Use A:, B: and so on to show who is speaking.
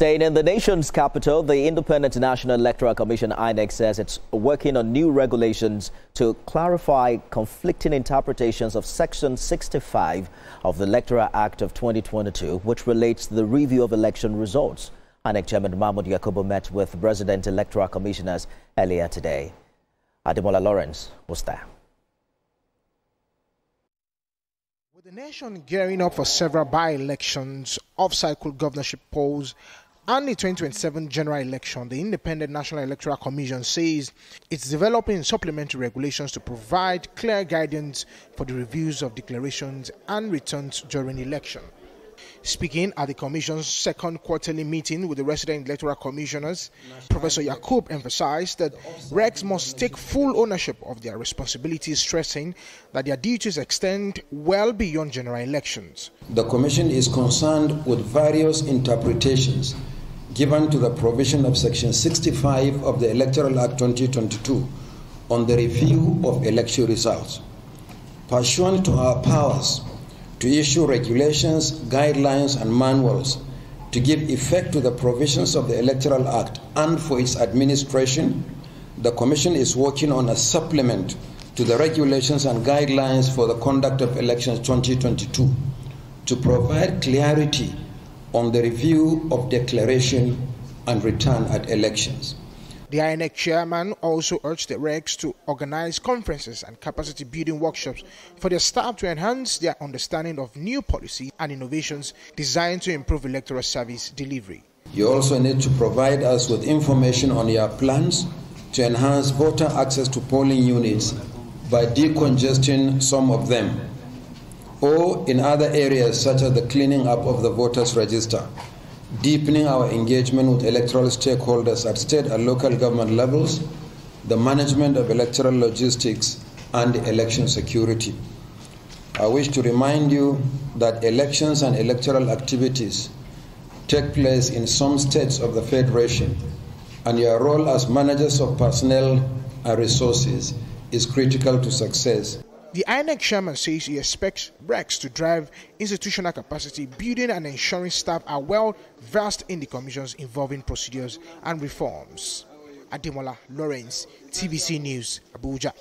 A: Staying in the nation's capital, the Independent National Electoral Commission INEC says it's working on new regulations to clarify conflicting interpretations of Section 65 of the Electoral Act of 2022, which relates to the review of election results. INEC Chairman Mahmoud Yakubu met with Resident Electoral Commissioners earlier today. Ademola Lawrence was there.
B: With the nation gearing up for several by-elections, off-cycle governorship polls, and the 2027 general election, the Independent National Electoral Commission says it's developing supplementary regulations to provide clear guidance for the reviews of declarations and returns during the election. Speaking at the Commission's second quarterly meeting with the resident electoral commissioners, Professor Yakub emphasized that regs must take full ownership of their responsibilities, stressing that their duties extend well beyond general elections.
C: The Commission is concerned with various interpretations given to the provision of Section 65 of the Electoral Act 2022 on the review of election results. Pursuant to our powers to issue regulations, guidelines, and manuals to give effect to the provisions of the Electoral Act and for its administration, the Commission is working on a supplement to the regulations and guidelines for the conduct of elections 2022 to provide clarity on the review of declaration and return at elections.
B: The INEC chairman also urged the regs to organize conferences and capacity building workshops for their staff to enhance their understanding of new policy and innovations designed to improve electoral service delivery.
C: You also need to provide us with information on your plans to enhance voter access to polling units by decongesting some of them, or in other areas such as the cleaning up of the voters' register, deepening our engagement with electoral stakeholders at state and local government levels, the management of electoral logistics, and election security. I wish to remind you that elections and electoral activities take place in some states of the Federation, and your role as managers of personnel and resources is critical to success.
B: The INEC chairman says he expects regs to drive institutional capacity building and ensuring staff are well versed in the commission's involving procedures and reforms. Ademola Lawrence, TVC News, Abuja.